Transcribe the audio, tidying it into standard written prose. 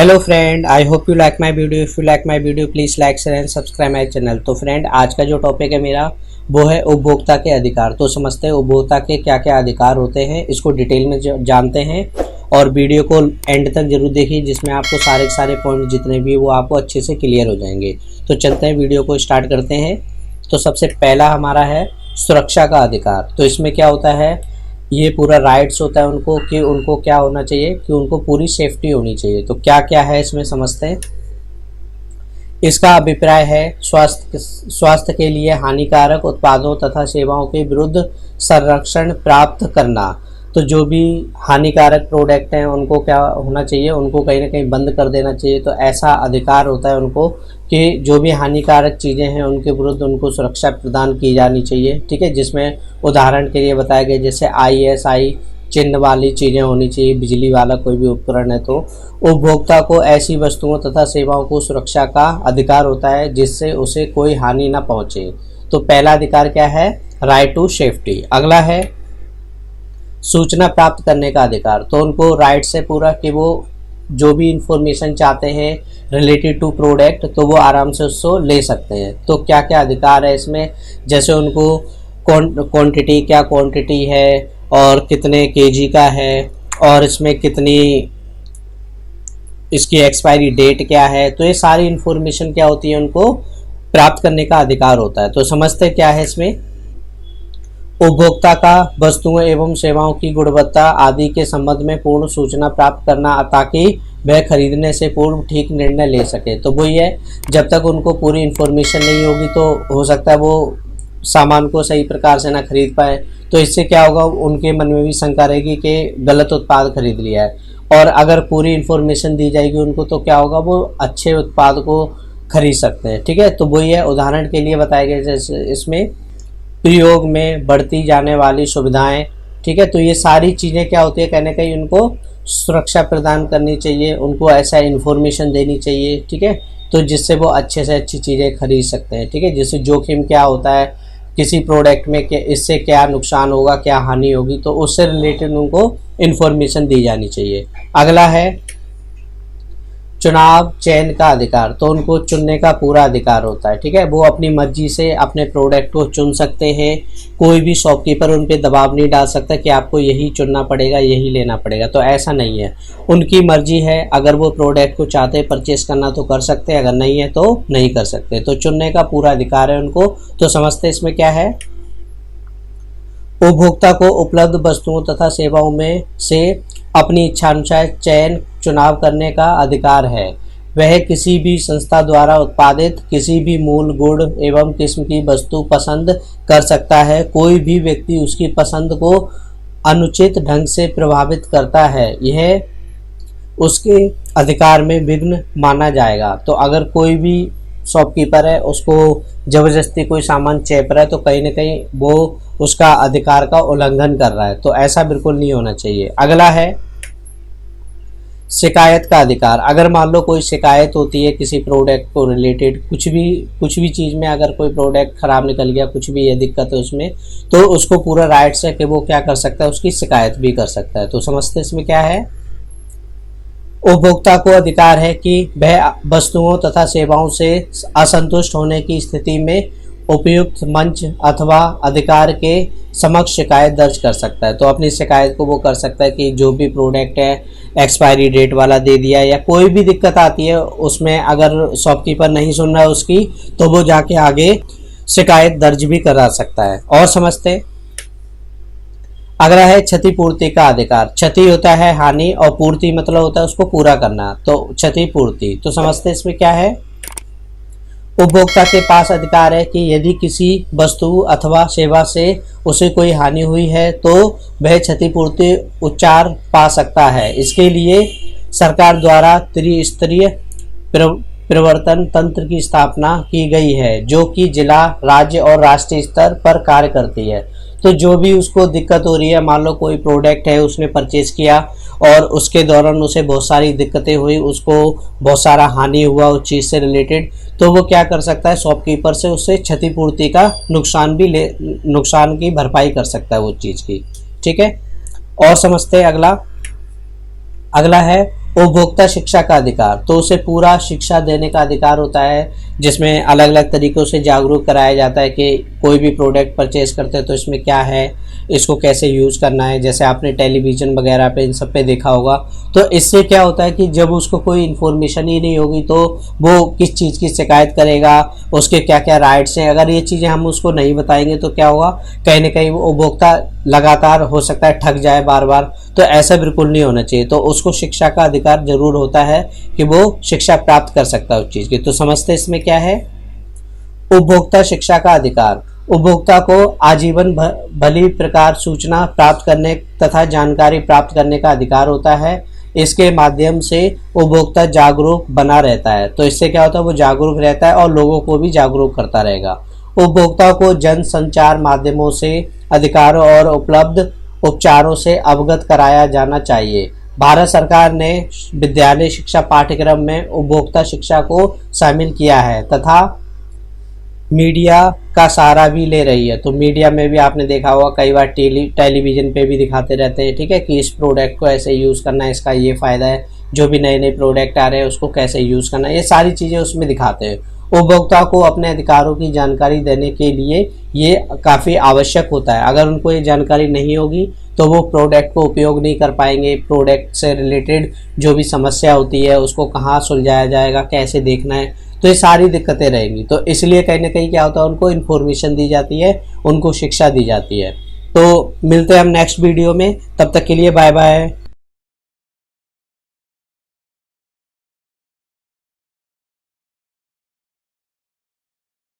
Hello friend, I hope you like my video. If you like my video please like share and subscribe my channel. तो friend, आज का जो topic है मेरा वो है उपभोक्ता के अधिकार। तो समझते हैं उपभोक्ता के क्या क्या अधिकार होते हैं, इसको डिटेल में जानते हैं और वीडियो को एंड तक जरूर देखिए, जिसमें आपको सारे के सारे पॉइंट जितने भी वो आपको अच्छे से क्लियर हो जाएंगे। तो चलते हैं, वीडियो को स्टार्ट करते हैं। तो सबसे पहला हमारा है सुरक्षा का अधिकार। तो इसमें क्या होता है, ये पूरा राइट्स होता है उनको कि उनको क्या होना चाहिए कि उनको पूरी सेफ्टी होनी चाहिए। तो क्या क्या है इसमें समझते हैं। इसका अभिप्राय है स्वास्थ्य के लिए हानिकारक उत्पादों तथा सेवाओं के विरुद्ध संरक्षण प्राप्त करना। तो जो भी हानिकारक प्रोडक्ट हैं उनको क्या होना चाहिए, उनको कहीं ना कहीं बंद कर देना चाहिए। तो ऐसा अधिकार होता है उनको कि जो भी हानिकारक चीज़ें हैं उनके विरुद्ध उनको सुरक्षा प्रदान की जानी चाहिए। ठीक है, जिसमें उदाहरण के लिए बताया गया जैसे ISI चिन्ह वाली चीज़ें होनी चाहिए, बिजली वाला कोई भी उपकरण है। तो उपभोक्ता को ऐसी वस्तुओं तथा सेवाओं को सुरक्षा का अधिकार होता है जिससे उसे कोई हानि ना पहुँचे। तो पहला अधिकार क्या है, राइट टू सेफ्टी। अगला है सूचना प्राप्त करने का अधिकार। तो उनको राइट से पूरा कि वो जो भी इंफॉर्मेशन चाहते हैं रिलेटेड टू प्रोडक्ट तो वो आराम से उसको ले सकते हैं। तो क्या क्या अधिकार है इसमें, जैसे उनको क्वांटिटी क्या क्वांटिटी है और कितने केजी का है और इसमें कितनी इसकी एक्सपायरी डेट क्या है। तो ये सारी इंफॉर्मेशन क्या होती है उनको प्राप्त करने का अधिकार होता है। तो समझते क्या है इसमें, उपभोक्ता का वस्तुओं एवं सेवाओं की गुणवत्ता आदि के संबंध में पूर्ण सूचना प्राप्त करना ताकि वह खरीदने से पूर्व ठीक निर्णय ले सके। तो वही है, जब तक उनको पूरी इन्फॉर्मेशन नहीं होगी तो हो सकता है वो सामान को सही प्रकार से ना खरीद पाए। तो इससे क्या होगा, उनके मन में भी शंका रहेगी कि गलत उत्पाद खरीद लिया है। और अगर पूरी इन्फॉर्मेशन दी जाएगी उनको तो क्या होगा, वो अच्छे उत्पाद को खरीद सकते हैं। ठीक है, तो वही है, उदाहरण के लिए बताया गया जैसे इसमें प्रयोग में बढ़ती जाने वाली सुविधाएं। ठीक है, तो ये सारी चीज़ें क्या होती है, कहीं ना कहीं उनको सुरक्षा प्रदान करनी चाहिए, उनको ऐसा इन्फॉर्मेशन देनी चाहिए। ठीक है, तो जिससे वो अच्छे से अच्छी चीज़ें खरीद सकते हैं। ठीक है, जैसे जोखिम क्या होता है किसी प्रोडक्ट में, कि इससे क्या नुकसान होगा, क्या हानि होगी, तो उससे रिलेटेड उनको इन्फॉर्मेशन दी जानी चाहिए। अगला है चुनाव चयन का अधिकार। तो उनको चुनने का पूरा अधिकार होता है। ठीक है, वो अपनी मर्जी से अपने प्रोडक्ट को चुन सकते हैं। कोई भी शॉपकीपर उन पे दबाव नहीं डाल सकता कि आपको यही चुनना पड़ेगा, यही लेना पड़ेगा। तो ऐसा नहीं है, उनकी मर्जी है। अगर वो प्रोडक्ट को चाहते परचेस करना तो कर सकते हैं, अगर नहीं है तो नहीं कर सकते। तो चुनने का पूरा अधिकार है उनको। तो समझते इसमें क्या है, उपभोक्ता को उपलब्ध वस्तुओं तथा सेवाओं में से अपनी इच्छानुसार चुनाव करने का अधिकार है। वह किसी भी संस्था द्वारा उत्पादित किसी भी मूल गुण एवं किस्म की वस्तु पसंद कर सकता है। कोई भी व्यक्ति उसकी पसंद को अनुचित ढंग से प्रभावित करता है, यह उसके अधिकार में विघ्न माना जाएगा। तो अगर कोई भी शॉपकीपर है उसको ज़बरदस्ती कोई सामान चेप रहा है तो कहीं ना कहीं वो उसका अधिकार का उल्लंघन कर रहा है। तो ऐसा बिल्कुल नहीं होना चाहिए। अगला है शिकायत का अधिकार। अगर मान लो कोई शिकायत होती है किसी प्रोडक्ट को रिलेटेड, कुछ भी चीज़ में अगर कोई प्रोडक्ट ख़राब निकल गया, कुछ भी ये दिक्कत है उसमें, तो उसको पूरा राइट्स है कि वो क्या कर सकता है, उसकी शिकायत भी कर सकता है। तो समझते इसमें क्या है, उपभोक्ता को अधिकार है कि वह वस्तुओं तथा सेवाओं से असंतुष्ट होने की स्थिति में उपयुक्त मंच अथवा अधिकार के समक्ष शिकायत दर्ज कर सकता है। तो अपनी शिकायत को वो कर सकता है कि जो भी प्रोडक्ट है एक्सपायरी डेट वाला दे दिया या कोई भी दिक्कत आती है उसमें, अगर शॉपकीपर नहीं सुन रहा है उसकी, तो वो जाके आगे शिकायत दर्ज भी करा सकता है। और समझते अगला है क्षतिपूर्ति का अधिकार। क्षति होता है हानि और पूर्ति मतलब होता है उसको पूरा करना। तो क्षतिपूर्ति, तो समझते इसमें क्या है, उपभोक्ता के पास अधिकार है कि यदि किसी वस्तु अथवा सेवा से उसे कोई हानि हुई है तो वह क्षतिपूर्ति उपचार पा सकता है। इसके लिए सरकार द्वारा त्रिस्तरीय प्रवर्तन तंत्र की स्थापना की गई है, जो कि जिला, राज्य और राष्ट्रीय स्तर पर कार्य करती है। तो जो भी उसको दिक्कत हो रही है, मान लो कोई प्रोडक्ट है उसने परचेज किया और उसके दौरान उसे बहुत सारी दिक्कतें हुई, उसको बहुत सारा हानि हुआ उस चीज़ से रिलेटेड, तो वो क्या कर सकता है, शॉपकीपर से उससे क्षतिपूर्ति का नुकसान की भरपाई कर सकता है वो चीज़ की। ठीक है, और समझते हैं अगला है उपभोक्ता शिक्षा का अधिकार, तो उसे पूरा शिक्षा देने का अधिकार होता है, जिसमें अलग अलग तरीक़ों से जागरूक कराया जाता है कि कोई भी प्रोडक्ट परचेज करते हैं तो इसमें क्या है, इसको कैसे यूज़ करना है। जैसे आपने टेलीविज़न वगैरह पे इन सब पे देखा होगा। तो इससे क्या होता है कि जब उसको कोई इन्फॉर्मेशन ही नहीं होगी तो वो किस चीज़ की शिकायत करेगा, उसके क्या क्या राइट्स हैं। अगर ये चीज़ें हम उसको नहीं बताएंगे तो क्या होगा, कहीं ना कहीं वो उपभोक्ता लगातार हो सकता है ठग जाए बार बार। तो ऐसा बिल्कुल नहीं होना चाहिए। तो उसको शिक्षा का अधिकार जरूर होता है कि वो शिक्षा प्राप्त कर सकता है उस चीज़ की। तो समझते इसमें क्या है, उपभोक्ता शिक्षा का अधिकार। उपभोक्ता को आजीवन भली प्रकार सूचना प्राप्त करने तथा जानकारी प्राप्त करने का अधिकार होता है। इसके माध्यम से उपभोक्ता जागरूक बना रहता है। तो इससे क्या होता है, वो जागरूक रहता है और लोगों को भी जागरूक करता रहेगा। उपभोक्ता को जन संचार माध्यमों से अधिकारों और उपलब्ध उपचारों से अवगत कराया जाना चाहिए। भारत सरकार ने विद्यालय शिक्षा पाठ्यक्रम में उपभोक्ता शिक्षा को शामिल किया है तथा मीडिया का सहारा भी ले रही है। तो मीडिया में भी आपने देखा होगा, कई बार टेलीविज़न पे भी दिखाते रहते हैं, ठीक है, कि इस प्रोडक्ट को ऐसे यूज़ करना है, इसका ये फ़ायदा है, जो भी नए नए प्रोडक्ट आ रहे हैं उसको कैसे यूज़ करना है, ये सारी चीज़ें उसमें दिखाते हैं। उपभोक्ता को अपने अधिकारों की जानकारी देने के लिए ये काफ़ी आवश्यक होता है। अगर उनको ये जानकारी नहीं होगी तो वो प्रोडक्ट को उपयोग नहीं कर पाएंगे। प्रोडक्ट से रिलेटेड जो भी समस्या होती है उसको कहाँ सुलझाया जाएगा, कैसे देखना है, तो ये सारी दिक्कतें रहेंगी। तो इसलिए कहीं ना कहीं क्या होता है, उनको इन्फॉर्मेशन दी जाती है, उनको शिक्षा दी जाती है। तो मिलते हैं हम नेक्स्ट वीडियो में, तब तक के लिए बाय बाय।